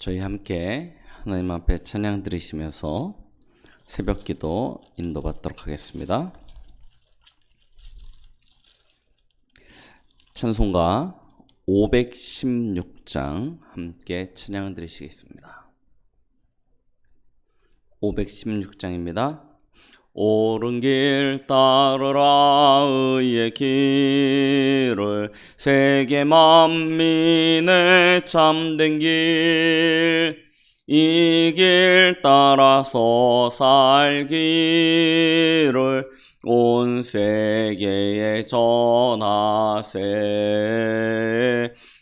저희 함께 하나님 앞에 찬양 드리시면서 새벽 기도 인도받도록 하겠습니다. 찬송가 516장 함께 찬양 드리시겠습니다. 516장입니다. 옳은 길 따르라 의의 길을 세계 만민의 참된 길 이 길 따라서 살기를 온 세계에 전하세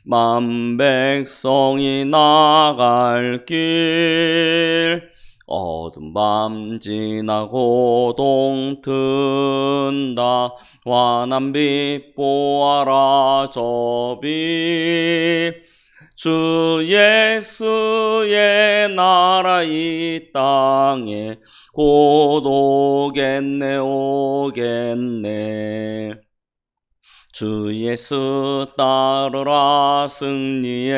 만 백성이 나갈 길 어두운 밤 지나고 동튼다 환한 빛 보아라 저 빛 주 예수의 나라 이 땅에 곧 오겠네 오겠네 주 예수 따르라 승리의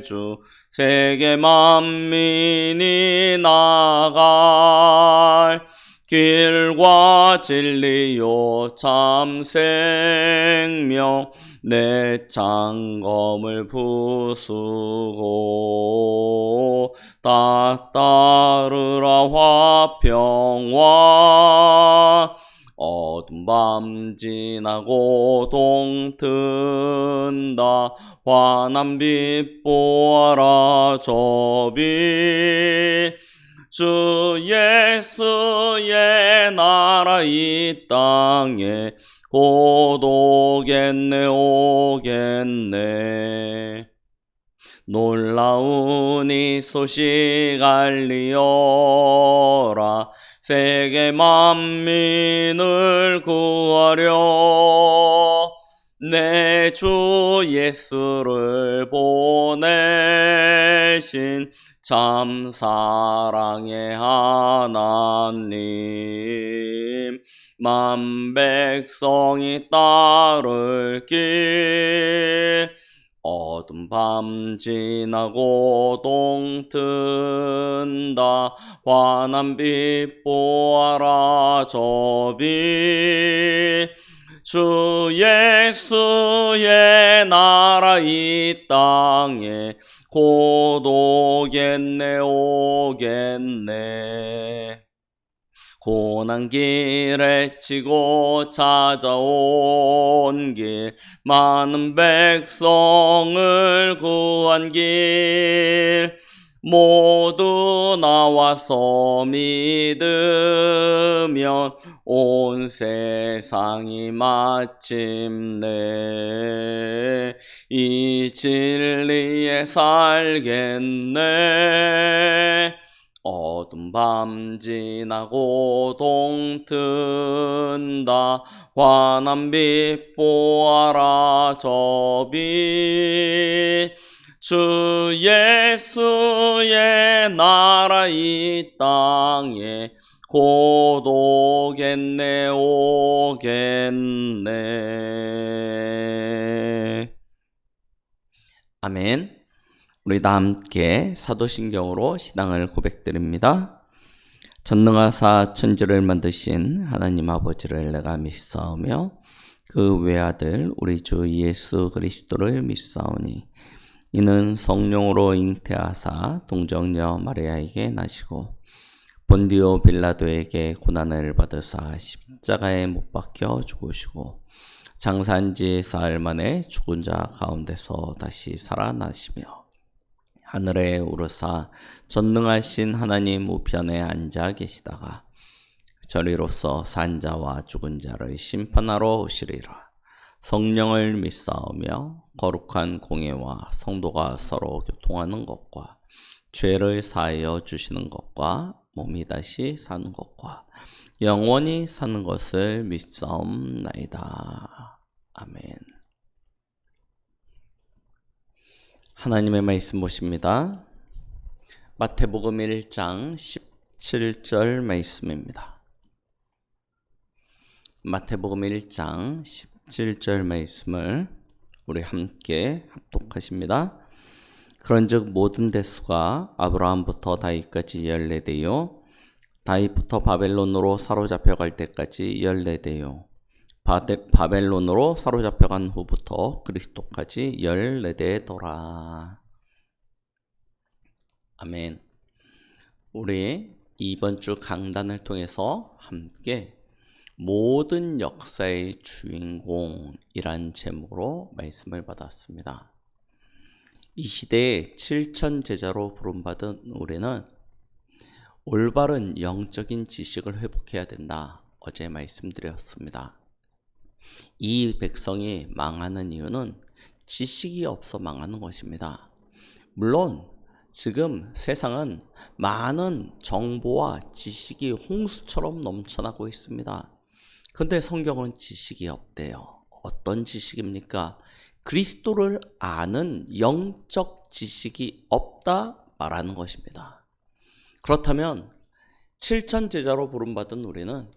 주 세계 만민이 나갈 길과 진리요 참 생명 내 창검을 부수고 다 따르라 화평화 어두운 밤 지나고 동튼다 환한 빛 보아라 저 빛 주 예수의 나라 이 땅에 곧 오겠네 오겠네 놀라운 이 소식 알리어라 세계 만민을 구하려 내 주 예수를 보내신 참 사랑의 하나님 만 백성이 따를 길 어두운 밤 지나고 동튼다 환한 빛 보아라 저 빛 주 예수의 나라 이 땅에 곧 오겠네 오겠네 고난 길에 치고 찾아온 길 많은 백성을 구한 길 모두 나와서 믿으면 온 세상이 마침내 이 진리에 살겠네 어두운 밤 지나고 동튼다 환한 빛 보아라 저 빛 주 예수의 나라 이 땅에 곧 오겠네 오겠네 아멘. 우리 다 함께 사도신경으로 신앙을 고백드립니다. 전능하사 천지를 만드신 하나님 아버지를 내가 믿사오며 그 외아들 우리 주 예수 그리스도를 믿사오니 이는 성령으로 잉태하사 동정녀 마리아에게 나시고 본디오 빌라도에게 고난을 받으사 십자가에 못 박혀 죽으시고 장사한지 사흘 만에 죽은 자 가운데서 다시 살아나시며 하늘에 오르사 전능하신 하나님 우편에 앉아 계시다가 저리로서 산 자와 죽은 자를 심판하러 오시리라. 성령을 믿사오며 거룩한 공예와 성도가 서로 교통하는 것과 죄를 사하여 주시는 것과 몸이 다시 사는 것과 영원히 사는 것을 믿사옵나이다. 아멘. 하나님의 말씀 보십니다. 마태복음 1장 17절 말씀입니다. 마태복음 1장 17절 말씀을 우리 함께 합독하십니다. 그런즉 모든 대수가 아브라함부터 다윗까지 14대요 다윗부터 바벨론으로 사로잡혀갈 때까지 14대요 바벨론으로 사로잡혀간 후부터 그리스도까지 14대더라. 아멘. 우리 이번 주 강단을 통해서 함께 모든 역사의 주인공이란 제목으로 말씀을 받았습니다. 이 시대의 7천 제자로 부름받은 우리는 올바른 영적인 지식을 회복해야 된다. 어제 말씀드렸습니다. 이 백성이 망하는 이유는 지식이 없어 망하는 것입니다. 물론 지금 세상은 많은 정보와 지식이 홍수처럼 넘쳐나고 있습니다. 그런데 성경은 지식이 없대요. 어떤 지식입니까? 그리스도를 아는 영적 지식이 없다 말하는 것입니다. 그렇다면 7천 제자로 부름받은 우리는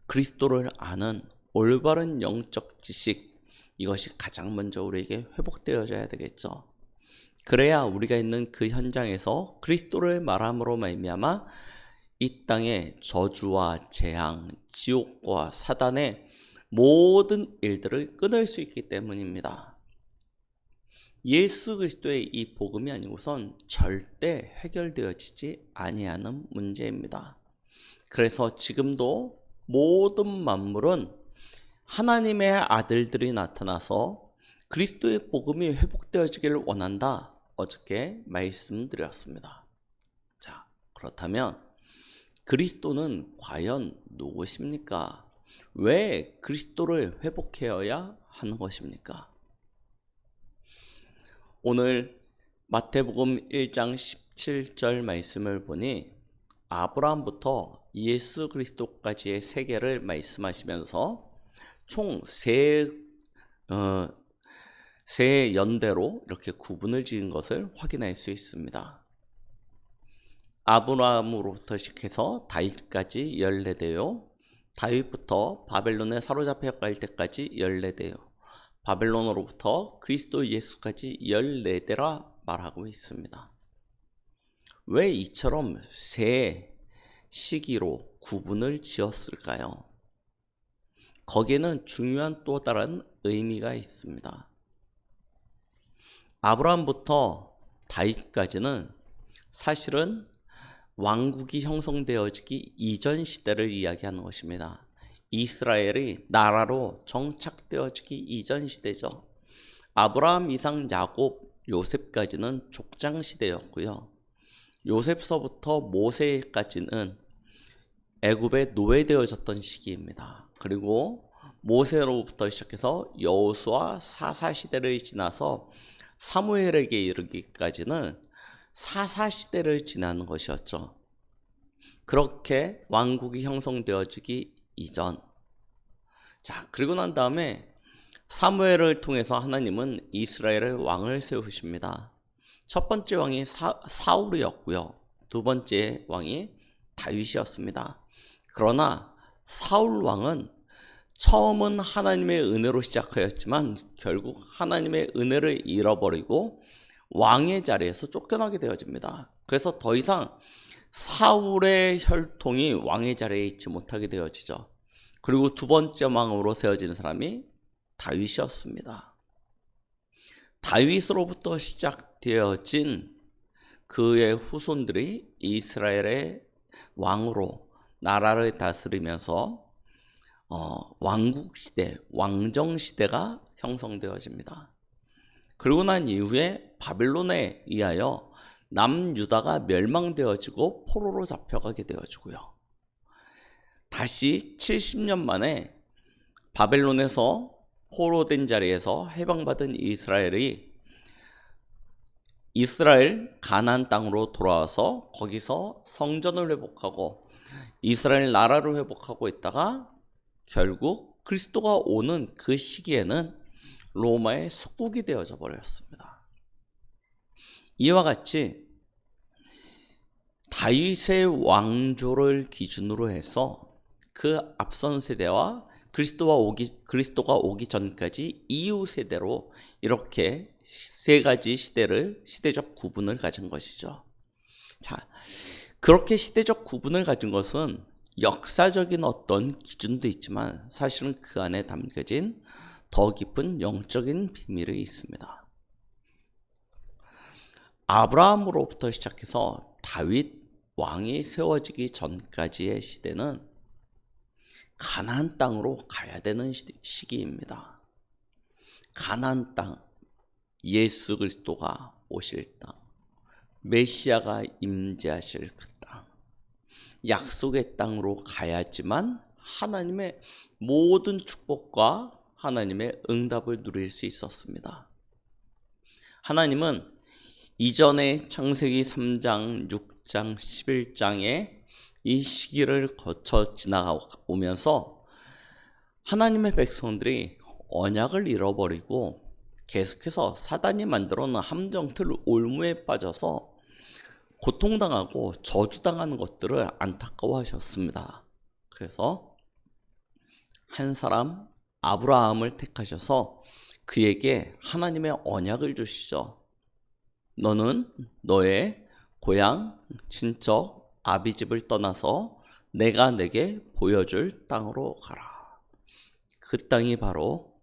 그리스도를 아는 올바른 영적 지식, 이것이 가장 먼저 우리에게 회복되어져야 되겠죠. 그래야 우리가 있는 그 현장에서 그리스도를 말함으로 말미암아 이 땅의 저주와 재앙, 지옥과 사단의 모든 일들을 끊을 수 있기 때문입니다. 예수 그리스도의 이 복음이 아니고선 절대 해결되어지지 아니하는 문제입니다. 그래서 지금도 모든 만물은 하나님의 아들들이 나타나서 그리스도의 복음이 회복되어지기를 원한다. 어저께 말씀드렸습니다. 자, 그렇다면 그리스도는 과연 누구십니까? 왜 그리스도를 회복해야 하는 것입니까? 오늘 마태복음 1장 17절 말씀을 보니 아브라함부터 예수 그리스도까지의 세계를 말씀하시면서 총 세 연대로 이렇게 구분을 지은 것을 확인할 수 있습니다. 아브라함으로부터 시작해서 다윗까지 14대요. 다윗부터 바벨론에 사로잡혀 갈 때까지 14대요. 바벨론으로부터 그리스도 예수까지 14대라 말하고 있습니다. 왜 이처럼 세 시기로 구분을 지었을까요? 거기에는 중요한 또 다른 의미가 있습니다. 아브라함부터 다윗까지는 사실은 왕국이 형성되어지기 이전 시대를 이야기하는 것입니다. 이스라엘이 나라로 정착되어지기 이전 시대죠. 아브라함, 이삭, 야곱, 요셉까지는 족장 시대였고요. 요셉서부터 모세까지는 애굽에 노예되어졌던 시기입니다. 그리고 모세로부터 시작해서 여호수아 사사시대를 지나서 사무엘에게 이르기까지는 사사시대를 지나는 것이었죠. 그렇게 왕국이 형성되어지기 이전. 자, 그리고 난 다음에 사무엘을 통해서 하나님은 이스라엘의 왕을 세우십니다. 첫 번째 왕이 사울이었고요. 두 번째 왕이 다윗이었습니다. 그러나 사울 왕은 처음은 하나님의 은혜로 시작하였지만 결국 하나님의 은혜를 잃어버리고 왕의 자리에서 쫓겨나게 되어집니다. 그래서 더 이상 사울의 혈통이 왕의 자리에 있지 못하게 되어지죠. 그리고 두 번째 왕으로 세워지는 사람이 다윗이었습니다. 다윗으로부터 시작되어진 그의 후손들이 이스라엘의 왕으로 나라를 다스리면서 왕국시대, 왕정시대가 형성되어집니다. 그리고 난 이후에 바벨론에 의하여 남유다가 멸망되어지고 포로로 잡혀가게 되어지고요. 다시 70년 만에 바벨론에서 포로된 자리에서 해방받은 이스라엘이 이스라엘 가나안 땅으로 돌아와서 거기서 성전을 회복하고 이스라엘 나라를 회복하고 있다가 결국 그리스도가 오는 그 시기에는 로마의 속국이 되어져 버렸습니다. 이와 같이 다윗의 왕조를 기준으로 해서 그 앞선 세대와 그리스도가 오기 전까지 이후 세대로 이렇게 세 가지 시대적 구분을 가진 것이죠. 자, 그렇게 시대적 구분을 가진 것은 역사적인 어떤 기준도 있지만 사실은 그 안에 담겨진 더 깊은 영적인 비밀이 있습니다. 아브라함으로부터 시작해서 다윗 왕이 세워지기 전까지의 시대는 가나안 땅으로 가야 되는 시기입니다. 가나안 땅, 예수 그리스도가 오실 땅, 메시아가 임재하실 그 땅, 약속의 땅으로 가야지만 하나님의 모든 축복과 하나님의 응답을 누릴 수 있었습니다. 하나님은 이전에 창세기 3장, 6장, 11장에 이 시기를 거쳐 지나오면서 하나님의 백성들이 언약을 잃어버리고 계속해서 사단이 만들어 놓은 함정틀 올무에 빠져서 고통당하고 저주당하는 것들을 안타까워하셨습니다. 그래서 한 사람 아브라함을 택하셔서 그에게 하나님의 언약을 주시죠. 너는 너의 고향, 친척, 아비집을 떠나서 내가 내게 보여줄 땅으로 가라. 그 땅이 바로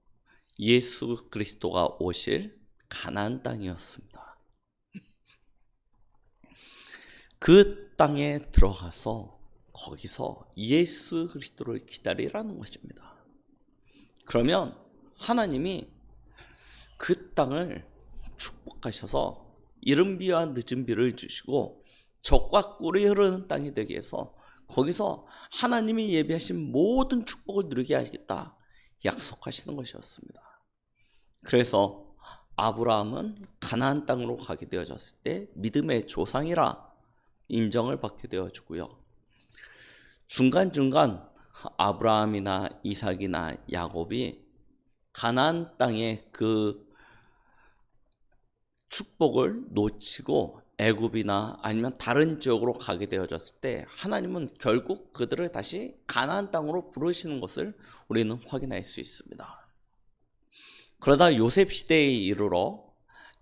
예수 그리스도가 오실 가나안 땅이었습니다. 그 땅에 들어가서 거기서 예수 그리스도를 기다리라는 것입니다. 그러면 하나님이 그 땅을 축복하셔서 이른 비와 늦은 비를 주시고 젖과 꿀이 흐르는 땅이 되게 해서 거기서 하나님이 예비하신 모든 축복을 누리게 하겠다 약속하시는 것이었습니다. 그래서 아브라함은 가나안 땅으로 가게 되어졌을 때 믿음의 조상이라 인정을 받게 되어지고요. 중간중간 아브라함이나 이삭이나 야곱이 가나안 땅의 그 축복을 놓치고 애굽이나 아니면 다른 지역으로 가게 되어졌을 때 하나님은 결국 그들을 다시 가나안 땅으로 부르시는 것을 우리는 확인할 수 있습니다. 그러다 요셉 시대에 이르러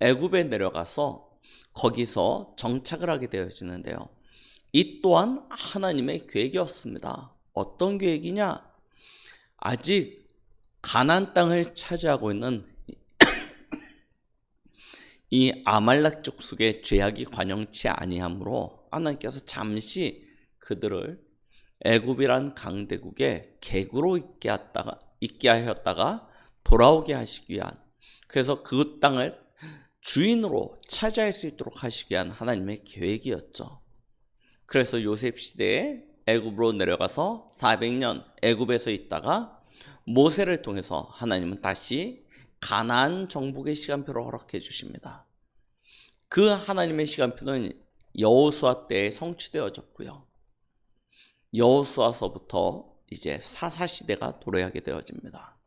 애굽에 내려가서 거기서 정착을 하게 되어지는데요. 이 또한 하나님의 계획이었습니다. 어떤 계획이냐? 아직 가나안 땅을 차지하고 있는 이 아말렉 족속의 죄악이 관영치 아니하므로 하나님께서 잠시 그들을 애굽이란 강대국의 객으로 있게 하였다가 돌아오게 하시기 위한, 그래서 그 땅을 주인으로 차지할 수 있도록 하시기 위한 하나님의 계획이었죠. 그래서 요셉 시대에 애굽으로 내려가서 400년 애굽에서 있다가 모세를 통해서 하나님은 다시 가나안 정복의 시간표를 허락해 주십니다. 그 하나님의 시간표는 여호수아 때에 성취되어졌고요. 여호수아서부터 이제 사사시대가 도래하게 되어집니다.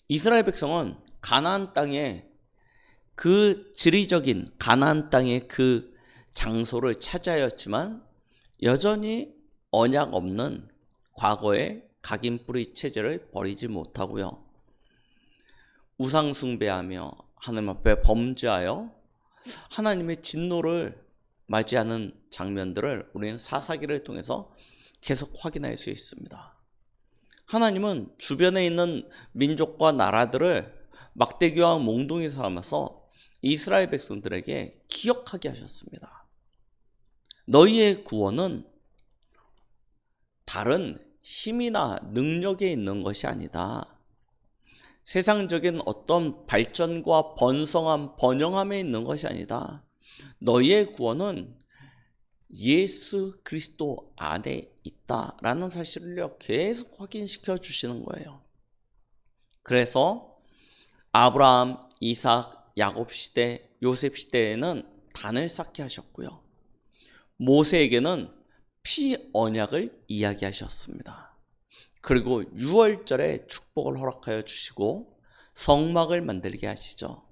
이스라엘 백성은 가나안 땅에 그 지리적인 가나안 땅의 그 장소를 차지하였지만 여전히 언약 없는 과거의 각인뿌리 체제를 버리지 못하고요. 우상 숭배하며 하나님 앞에 범죄하여 하나님의 진노를 맞이하는 장면들을 우리는 사사기를 통해서 계속 확인할 수 있습니다. 하나님은 주변에 있는 민족과 나라들을 막대기와 몽둥이 삼아서 이스라엘 백성들에게 기억하게 하셨습니다. 너희의 구원은 다른 힘이나 능력에 있는 것이 아니다. 세상적인 어떤 발전과 번영함에 있는 것이 아니다. 너희의 구원은 예수 그리스도 안에 있다라는 사실을 계속 확인시켜 주시는 거예요. 그래서 아브라함, 이삭, 야곱 시대, 요셉 시대에는 단을 쌓게 하셨고요. 모세에게는 피 언약을 이야기하셨습니다. 그리고 6월절에 축복을 허락하여 주시고 성막을 만들게 하시죠.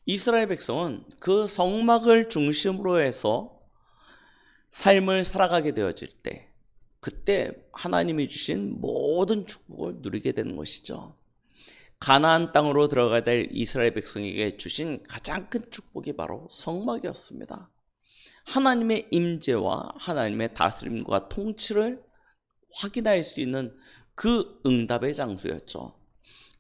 이스라엘 백성은 그 성막을 중심으로 해서 삶을 살아가게 되어질 때 그때 하나님이 주신 모든 축복을 누리게 되는 것이죠. 가나안 땅으로 들어가야 될 이스라엘 백성에게 주신 가장 큰 축복이 바로 성막이었습니다. 하나님의 임재와 하나님의 다스림과 통치를 확인할 수 있는 그 응답의 장소였죠.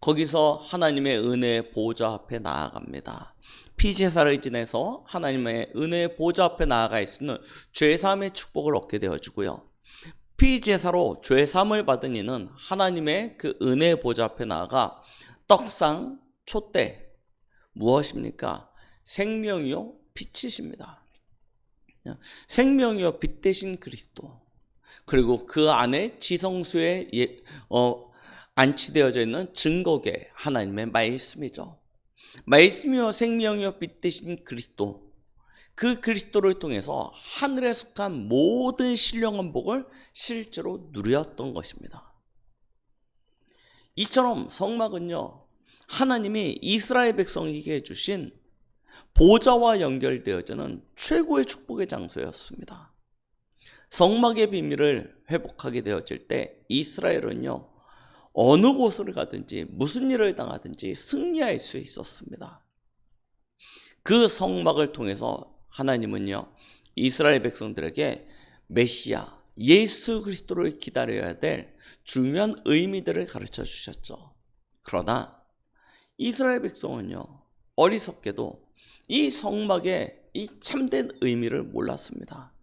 거기서 하나님의 은혜의 보좌 앞에 나아갑니다. 피제사를 지내서 하나님의 은혜의 보좌 앞에 나아가 있으면 죄사함의 축복을 얻게 되어지고요. 피제사로 죄사함을 받은 이는 하나님의 그 은혜의 보좌 앞에 나아가 떡상 촛대 무엇입니까? 생명이요 빛이십니다. 생명이요 빛 대신 그리스도, 그리고 그 안에 지성소에 안치되어져 있는 증거계 하나님의 말씀이죠. 말씀이요 생명이요 빛 대신 그리스도, 그 그리스도를 통해서 하늘에 속한 모든 신령한 복을 실제로 누렸던 것입니다. 이처럼 성막은요, 하나님이 이스라엘 백성에게 주신 보좌와 연결되어지는 최고의 축복의 장소였습니다. 성막의 비밀을 회복하게 되어질 때 이스라엘은요, 어느 곳을 가든지 무슨 일을 당하든지 승리할 수 있었습니다. 그 성막을 통해서 하나님은요, 이스라엘 백성들에게 메시아 예수 그리스도를 기다려야 될 중요한 의미들을 가르쳐 주셨죠. 그러나 이스라엘 백성은요, 어리석게도 이 성막의 이 참된 의미를 몰랐습니다.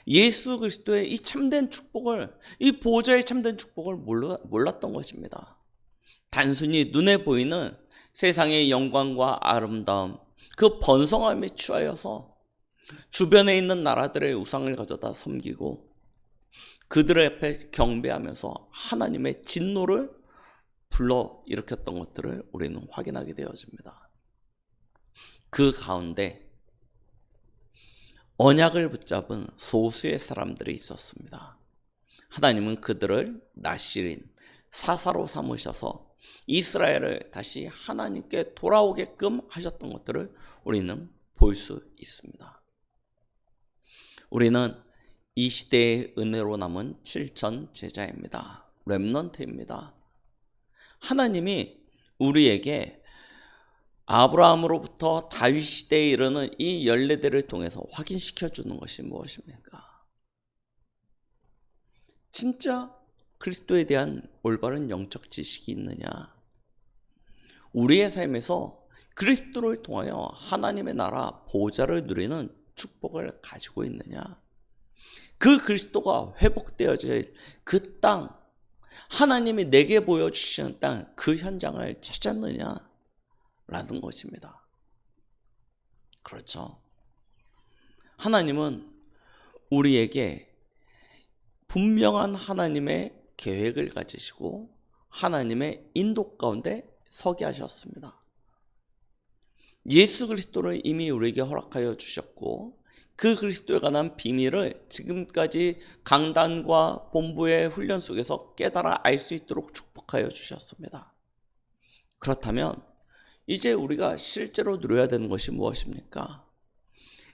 예수 그리스도의 이 참된 축복을, 이 보좌의 참된 축복을 몰랐던 것입니다. 단순히 눈에 보이는 세상의 영광과 아름다움, 그 번성함에 취하여서 주변에 있는 나라들의 우상을 가져다 섬기고 그들 앞에 경배하면서 하나님의 진노를 불러 일으켰던 것들을 우리는 확인하게 되어집니다. 그 가운데 언약을 붙잡은 소수의 사람들이 있었습니다. 하나님은 그들을 나시린, 사사로 삼으셔서 이스라엘을 다시 하나님께 돌아오게끔 하셨던 것들을 우리는 볼 수 있습니다. 우리는 이 시대의 은혜로 남은 7천 제자입니다. 렘넌트입니다. 하나님이 우리에게 아브라함으로부터 다윗 시대에 이르는 이 열례들을 통해서 확인시켜 주는 것이 무엇입니까? 진짜 그리스도에 대한 올바른 영적 지식이 있느냐? 우리의 삶에서 그리스도를 통하여 하나님의 나라 보좌를 누리는 축복을 가지고 있느냐? 그 그리스도가 회복되어질 그 땅, 하나님이 내게 보여주시는 땅, 그 현장을 찾았느냐? 라는 것입니다. 그렇죠. 하나님은 우리에게 분명한 하나님의 계획을 가지시고 하나님의 인도 가운데 서게 하셨습니다. 예수 그리스도를 이미 우리에게 허락하여 주셨고 그 그리스도에 관한 비밀을 지금까지 강단과 본부의 훈련 속에서 깨달아 알 수 있도록 축복하여 주셨습니다. 그렇다면 이제 우리가 실제로 누려야 되는 것이 무엇입니까?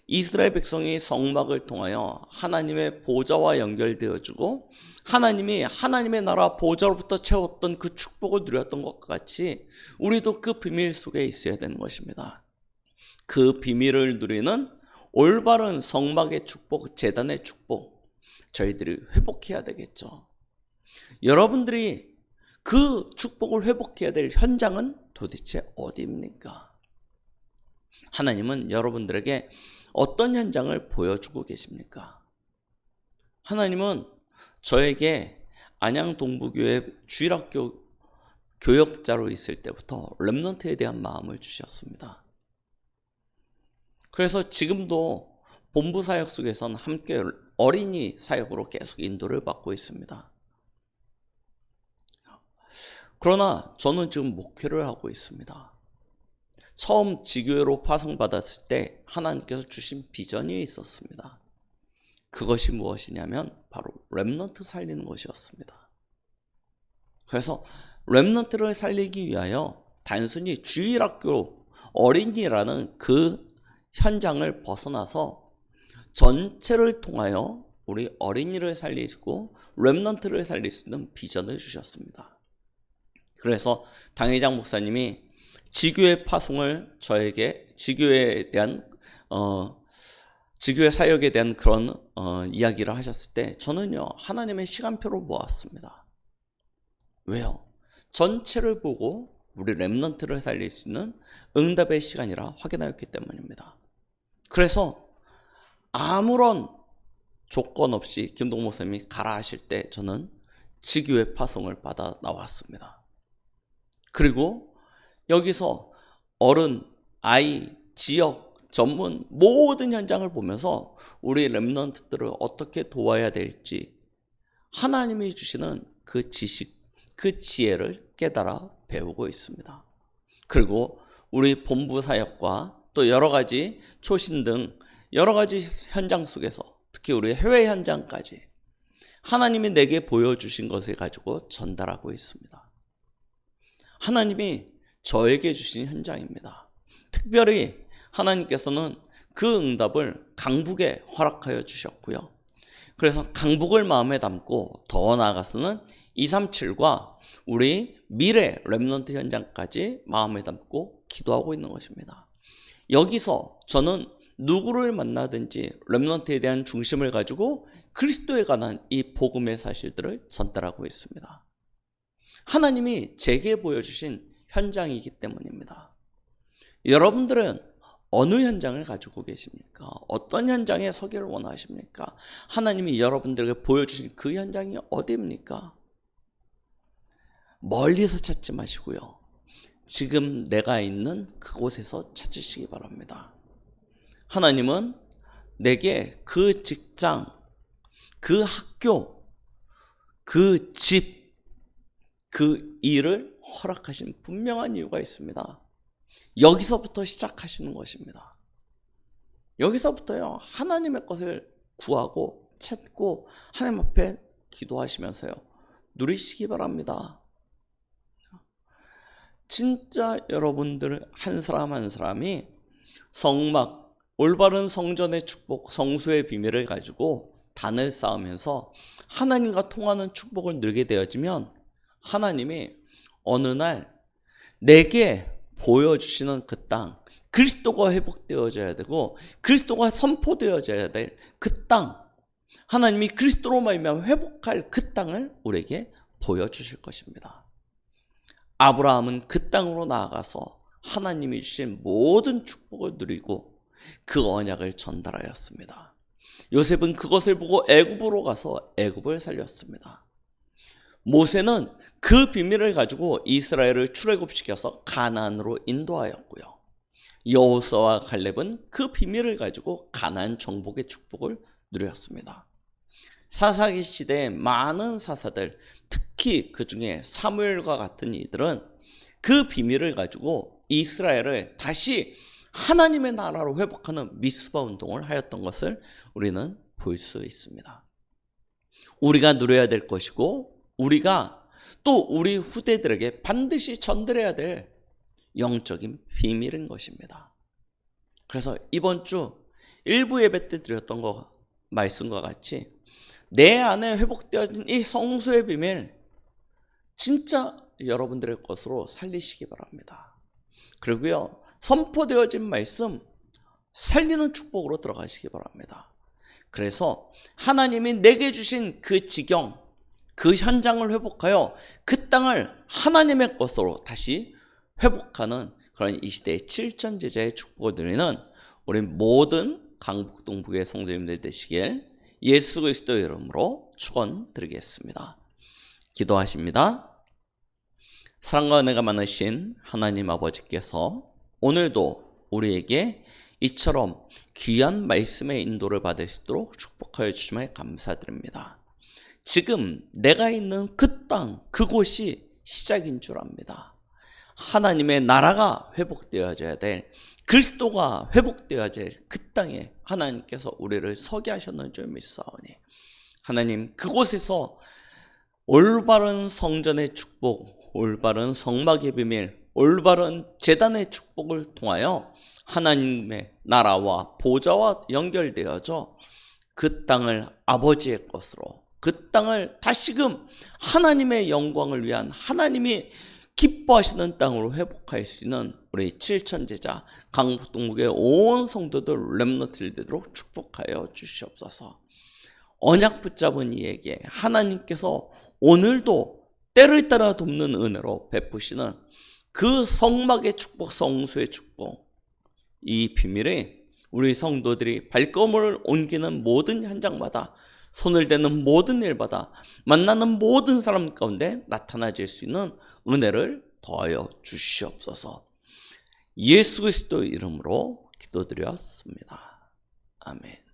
이스라엘 백성이 성막을 통하여 하나님의 보좌와 연결되어지고 하나님이 하나님의 나라 보좌로부터 채웠던 그 축복을 누렸던 것과 같이 우리도 그 비밀 속에 있어야 되는 것입니다. 그 비밀을 누리는 올바른 성막의 축복, 제단의 축복, 저희들이 회복해야 되겠죠. 여러분들이 그 축복을 회복해야 될 현장은 도대체 어디입니까? 하나님은 여러분들에게 어떤 현장을 보여주고 계십니까? 하나님은 저에게 안양 동부교회 주일학교 교역자로 있을 때부터 렘넌트에 대한 마음을 주셨습니다. 그래서 지금도 본부 사역 속에서는 함께 어린이 사역으로 계속 인도를 받고 있습니다. 그러나 저는 지금 목회를 하고 있습니다. 처음 지교회로 파송받았을 때 하나님께서 주신 비전이 있었습니다. 그것이 무엇이냐면 바로 렘넌트 살리는 것이었습니다. 그래서 렘넌트를 살리기 위하여 단순히 주일학교 어린이라는 그 현장을 벗어나서 전체를 통하여 우리 어린이를 살리고 렘넌트를 살릴 수 있는 비전을 주셨습니다. 그래서 당회장 목사님이 지교회 파송을 저에게 지교회에 대한 지교회 사역에 대한 그런 이야기를 하셨을 때 저는요 하나님의 시간표를 모았습니다. 왜요? 전체를 보고 우리 렘넌트를 살릴 수 있는 응답의 시간이라 확인하였기 때문입니다. 그래서 아무런 조건 없이 김동 목사님이 가라 하실 때 저는 지교회 파송을 받아 나왔습니다. 그리고 여기서 어른, 아이, 지역, 전문 모든 현장을 보면서 우리 렘넌트들을 어떻게 도와야 될지 하나님이 주시는 그 지식, 그 지혜를 깨달아 배우고 있습니다. 그리고 우리 본부 사역과 또 여러 가지 초신 등 여러 가지 현장 속에서 특히 우리 해외 현장까지 하나님이 내게 보여주신 것을 가지고 전달하고 있습니다. 하나님이 저에게 주신 현장입니다. 특별히 하나님께서는 그 응답을 강북에 허락하여 주셨고요. 그래서 강북을 마음에 담고 더 나아가서는 237과 우리 미래 렘넌트 현장까지 마음에 담고 기도하고 있는 것입니다. 여기서 저는 누구를 만나든지 렘넌트에 대한 중심을 가지고 그리스도에 관한 이 복음의 사실들을 전달하고 있습니다. 하나님이 제게 보여주신 현장이기 때문입니다. 여러분들은 어느 현장을 가지고 계십니까? 어떤 현장에 서기를 원하십니까? 하나님이 여러분들에게 보여주신 그 현장이 어디입니까? 멀리서 찾지 마시고요. 지금 내가 있는 그곳에서 찾으시기 바랍니다. 하나님은 내게 그 직장, 그 학교, 그 집, 그 일을 허락하신 분명한 이유가 있습니다. 여기서부터 시작하시는 것입니다. 여기서부터요, 하나님의 것을 구하고 찾고 하나님 앞에 기도하시면서요, 누리시기 바랍니다. 진짜 여러분들 한 사람 한 사람이 성막, 올바른 성전의 축복, 성수의 비밀을 가지고 단을 쌓으면서 하나님과 통하는 축복을 누리게 되어지면 하나님이 어느 날 내게 보여주시는 그 땅, 그리스도가 회복되어져야 되고 그리스도가 선포되어져야 될 그 땅, 하나님이 그리스도로 말미암아 회복할 그 땅을 우리에게 보여주실 것입니다. 아브라함은 그 땅으로 나아가서 하나님이 주신 모든 축복을 누리고 그 언약을 전달하였습니다. 요셉은 그것을 보고 애굽으로 가서 애굽을 살렸습니다. 모세는 그 비밀을 가지고 이스라엘을 출애굽시켜서 가나안으로 인도하였고요. 여호수아와 갈렙은 그 비밀을 가지고 가나안 정복의 축복을 누렸습니다. 사사기 시대의 많은 사사들, 특히 그 중에 사무엘과 같은 이들은 그 비밀을 가지고 이스라엘을 다시 하나님의 나라로 회복하는 미스바 운동을 하였던 것을 우리는 볼 수 있습니다. 우리가 누려야 될 것이고 우리가 또 우리 후대들에게 반드시 전달해야 될 영적인 비밀인 것입니다. 그래서 이번 주 일부 예배 때 드렸던 말씀과 같이 내 안에 회복되어진 이 성수의 비밀 진짜 여러분들의 것으로 살리시기 바랍니다. 그리고요, 선포되어진 말씀 살리는 축복으로 들어가시기 바랍니다. 그래서 하나님이 내게 주신 그 지경, 그 현장을 회복하여 그 땅을 하나님의 것으로 다시 회복하는 그런 이 시대의 7천 제자의 축복을 누리는 우리 모든 강북 동북의 성도님들 되시길 예수 그리스도의 이름으로 축원드리겠습니다. 기도하십니다. 사랑과 은혜가 많으신 하나님 아버지께서 오늘도 우리에게 이처럼 귀한 말씀의 인도를 받을 수 있도록 축복하여 주심을 감사드립니다. 지금 내가 있는 그 땅, 그곳이 시작인 줄 압니다. 하나님의 나라가 회복되어져야 될, 그리스도가 회복되어야 될 그 땅에 하나님께서 우리를 서게 하셨는 줄 믿사오니 하나님 그곳에서 올바른 성전의 축복, 올바른 성막의 비밀, 올바른 제단의 축복을 통하여 하나님의 나라와 보좌와 연결되어져 그 땅을 아버지의 것으로, 그 땅을 다시금 하나님의 영광을 위한, 하나님이 기뻐하시는 땅으로 회복할 수 있는 우리 7천제자 강북동국의 온 성도들 렘넌트를 되도록 축복하여 주시옵소서. 언약 붙잡은 이에게 하나님께서 오늘도 때를 따라 돕는 은혜로 베푸시는 그 성막의 축복, 성수의 축복, 이 비밀이 우리 성도들이 발걸음을 옮기는 모든 현장마다, 손을 대는 모든 일마다, 만나는 모든 사람 가운데 나타나질 수 있는 은혜를 더하여 주시옵소서. 예수 그리스도의 이름으로 기도드렸습니다. 아멘.